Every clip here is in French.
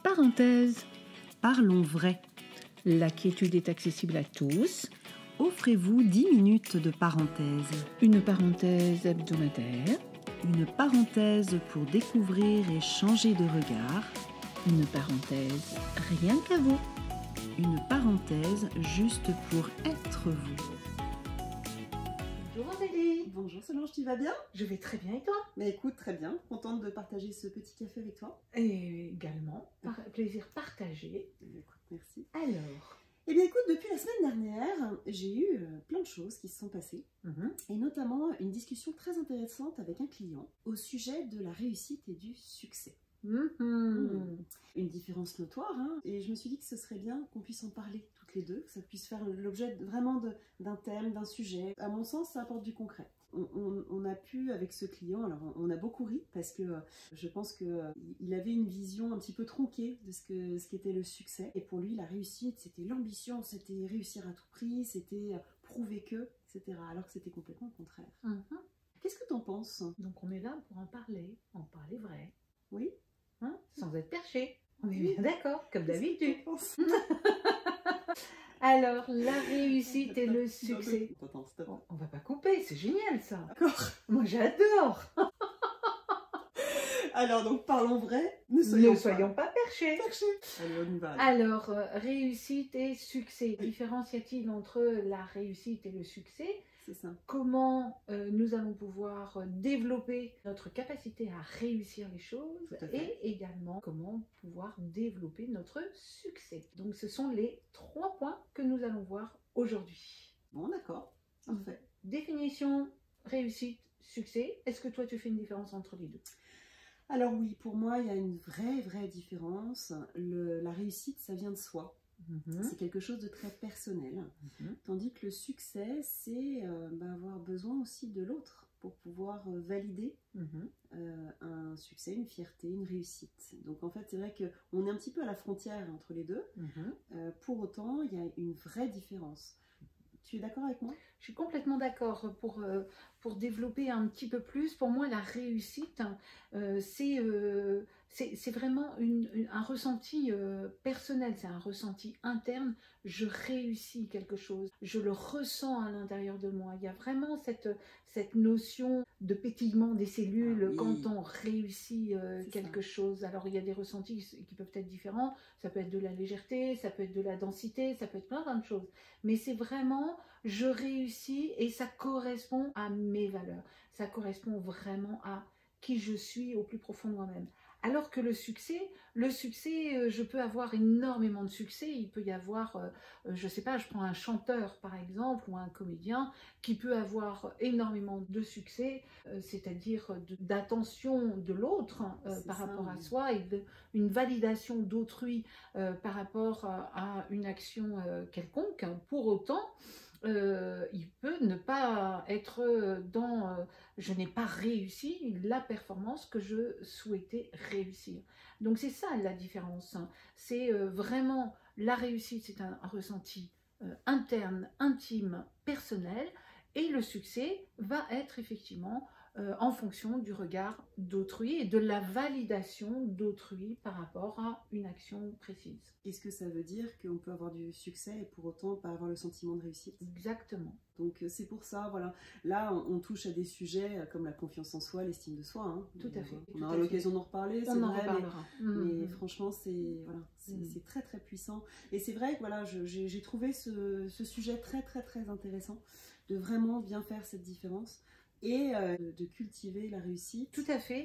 Parenthèse. Parlons vrai. La quiétude est accessible à tous. Offrez-vous 10 minutes de parenthèse. Une parenthèse hebdomadaire. Une parenthèse pour découvrir et changer de regard. Une parenthèse rien qu'à vous. Une parenthèse juste pour être vous. Bonjour Aurélie. Bonjour Solange, tu vas bien? Je vais très bien et toi? Mais écoute, très bien. Contente de partager ce petit café avec toi. Et également, plaisir partagé. Écoute, merci. Alors, Eh bien écoute, depuis la semaine dernière, j'ai eu plein de choses qui se sont passées. Et notamment une discussion très intéressante avec un client au sujet de la réussite et du succès. Une différence notoire, hein. Et je me suis dit que ce serait bien qu'on puisse en parler toutes les deux, que ça puisse faire l'objet vraiment d'un thème, d'un sujet. À mon sens, ça apporte du concret. On a pu, avec ce client, alors on a beaucoup ri parce que je pense qu'il avait une vision un petit peu tronquée de ce qu'était le succès. Et pour lui, la réussite, c'était l'ambition, c'était réussir à tout prix, c'était prouver que, etc. Alors que c'était complètement le contraire. Qu'est-ce que tu en penses? donc on est là pour en parler vrai, Oui? hein, sans être perché. On est bien d'accord, comme d'habitude. Alors, la réussite et le succès. Attends, stop. On va pas couper, c'est génial ça. D'accord. Moi j'adore. Alors donc parlons vrai, Ne soyons pas perchés. Allez, on y va. Alors, réussite et succès. Différence y a-t-il entre la réussite et le succès? C'est ça. Comment nous allons pouvoir développer notre capacité à réussir les choses Tout à fait. et également comment pouvoir développer notre succès. Donc ce sont les 3 points que nous allons voir aujourd'hui. Bon, d'accord. Parfait. Définition, réussite, succès. Est-ce que toi tu fais une différence entre les deux? Alors oui, pour moi, il y a une vraie différence. La réussite, ça vient de soi. C'est quelque chose de très personnel. Tandis que le succès, c'est avoir besoin aussi de l'autre pour pouvoir valider un succès, une fierté, une réussite. Donc en fait, c'est vrai qu'on est un petit peu à la frontière entre les deux. Pour autant, il y a une vraie différence. Tu es d'accord avec moi? Je suis complètement d'accord. Pour développer un petit peu plus, pour moi, la réussite, c'est vraiment un ressenti personnel, c'est un ressenti interne. Je réussis quelque chose, je le ressens à l'intérieur de moi. Il y a vraiment cette notion de pétillement des cellules quand on réussit quelque chose. Alors, il y a des ressentis qui peuvent être différents. Ça peut être de la légèreté, ça peut être de la densité, ça peut être plein de choses. Mais c'est vraiment, je réussis et ça correspond à mes valeurs. Ça correspond vraiment à qui je suis au plus profond de moi-même. Alors que le succès, je peux avoir énormément de succès. Il peut y avoir, je sais pas, je prends un chanteur par exemple ou un comédien qui peut avoir énormément de succès, c'est-à-dire d'attention de l'autre par rapport à soi et une validation d'autrui par rapport à une action quelconque. Pour autant, il peut ne pas être dans je n'ai pas réussi la performance que je souhaitais réussir. Donc c'est ça la différence. C'est vraiment la réussite, c'est un ressenti interne, intime, personnel, et le succès va être effectivement en fonction du regard d'autrui et de la validation d'autrui par rapport à une action précise. Est-ce que ça veut dire qu'on peut avoir du succès et pour autant pas avoir le sentiment de réussite? Exactement. Donc c'est pour ça, voilà. Là, on touche à des sujets comme la confiance en soi, l'estime de soi. Hein. Tout à fait. On aura l'occasion d'en reparler, c'est vrai. Reparlera. Mais franchement, c'est très puissant. Et c'est vrai que voilà, j'ai trouvé ce sujet très intéressant de vraiment bien faire cette différence et de cultiver la réussite. Tout à fait.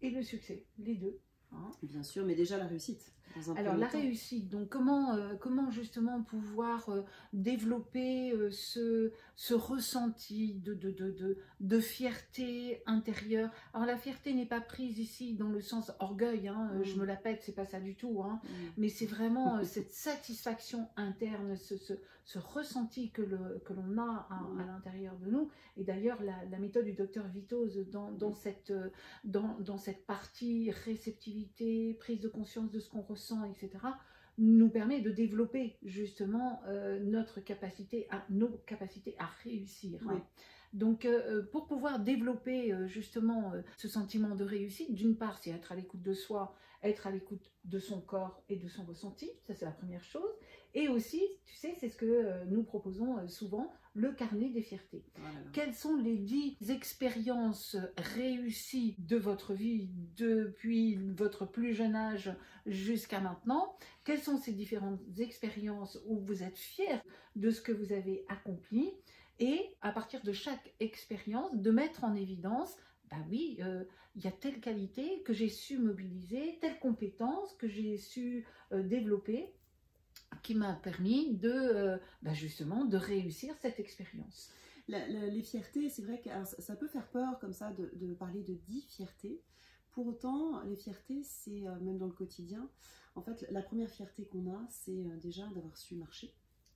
Et le succès, les deux. Bien sûr, mais déjà la réussite. Alors la réussite, donc comment justement pouvoir développer ce ressenti de fierté intérieure. Alors la fierté n'est pas prise ici dans le sens orgueil, hein, je me la pète, c'est pas ça du tout, hein, mais c'est vraiment cette satisfaction interne, ce ressenti que l'on a à l'intérieur de nous. Et d'ailleurs la méthode du docteur Vitoz dans cette partie réceptivité, prise de conscience de ce qu'on ressent, etc., nous permet de développer justement nos capacités à réussir. Oui. Donc pour pouvoir développer justement ce sentiment de réussite, d'une part c'est être à l'écoute de soi être à l'écoute de son corps et de son ressenti, ça c'est la première chose. Et aussi, tu sais, c'est ce que nous proposons souvent, le carnet des fiertés. Voilà. Quelles sont les 10 expériences réussies de votre vie depuis votre plus jeune âge jusqu'à maintenant? Quelles sont ces différentes expériences où vous êtes fiers de ce que vous avez accompli? Et à partir de chaque expérience, de mettre en évidence, bah oui, il y a telle qualité que j'ai su mobiliser, telle compétence que j'ai su développer, qui m'a permis de, justement, de réussir cette expérience. Les fiertés, c'est vrai que ça peut faire peur comme ça de parler de 10 fiertés. Pour autant, les fiertés, c'est même dans le quotidien. En fait, la première fierté qu'on a, c'est déjà d'avoir su marcher.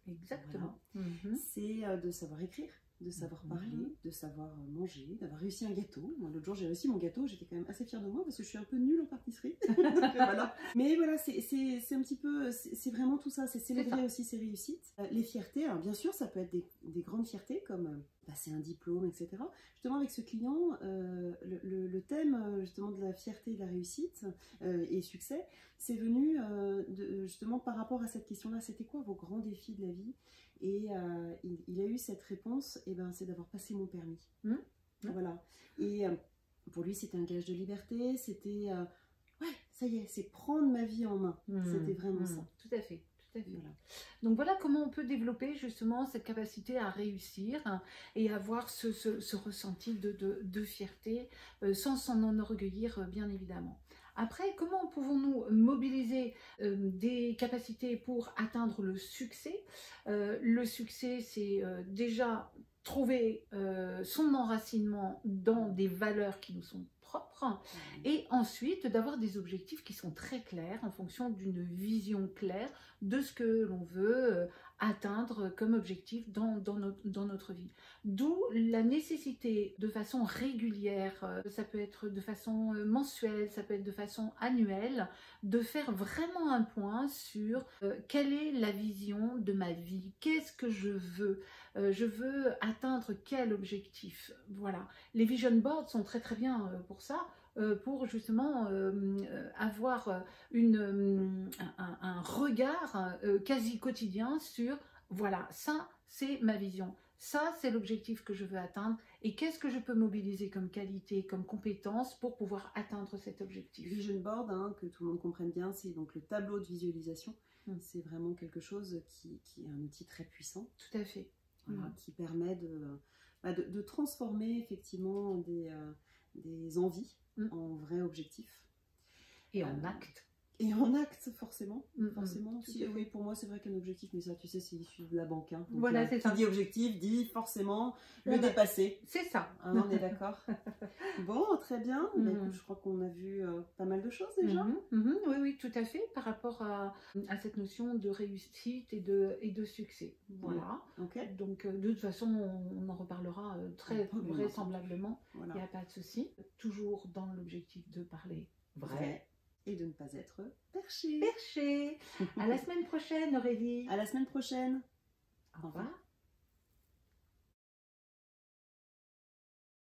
Exactement. Voilà. C'est de savoir écrire, de savoir parler, de savoir manger, d'avoir réussi un gâteau. L'autre jour, j'ai réussi mon gâteau, j'étais quand même assez fière de moi parce que je suis un peu nulle en pâtisserie. Voilà. Mais voilà, c'est un petit peu, c'est vraiment tout ça, c'est célébrer aussi ses réussites. Les fiertés, alors bien sûr, ça peut être des grandes fiertés comme passer un diplôme, etc. Justement, avec ce client, le thème justement de la fierté et de la réussite et succès, c'est venu justement par rapport à cette question-là, c'était quoi vos grands défis de la vie? Et il a eu cette réponse, et ben, c'est d'avoir passé mon permis. Voilà. Et pour lui, c'était un gage de liberté, c'était, ouais, ça y est, c'est prendre ma vie en main. C'était vraiment ça. Tout à fait. Voilà. Donc voilà comment on peut développer justement cette capacité à réussir et avoir ce ressenti de fierté sans s'en enorgueillir bien évidemment. Après, comment pouvons-nous mobiliser des capacités pour atteindre le succès? Le succès, c'est déjà trouver son enracinement dans des valeurs qui nous sont propres et ensuite d'avoir des objectifs qui sont très clairs en fonction d'une vision claire de ce que l'on veut atteindre comme objectif dans notre vie. D'où la nécessité de façon régulière, ça peut être de façon mensuelle, ça peut être de façon annuelle, de faire vraiment un point sur quelle est la vision de ma vie, qu'est-ce que je veux atteindre quel objectif. Voilà. Les vision boards sont très très bien pour ça, pour justement avoir un regard quasi quotidien sur, voilà, ça c'est ma vision, ça c'est l'objectif que je veux atteindre et qu'est-ce que je peux mobiliser comme qualité, comme compétence pour pouvoir atteindre cet objectif. Vision board, que tout le monde comprenne bien, c'est donc le tableau de visualisation. C'est vraiment quelque chose qui est un outil très puissant. Tout à fait. Voilà, qui permet de transformer effectivement des envies en vrais objectifs. Et en actes. Et en actes, forcément. Forcément. Oui, pour moi, c'est vrai qu'un objectif, mais ça, tu sais, c'est issu de la banque. Donc, voilà, c'est ça. Qui dit objectif, dit forcément le dépasser. C'est ça. On est d'accord. Bon, très bien. Mais écoute, je crois qu'on a vu pas mal de choses déjà. Oui, tout à fait, par rapport à cette notion de réussite et de succès. Voilà. Donc, de toute façon, on en reparlera très vraisemblablement. Il n'y a pas de souci. Toujours dans l'objectif de parler vrai. Et de ne pas être perché. À la semaine prochaine, Aurélie. À la semaine prochaine. Au revoir.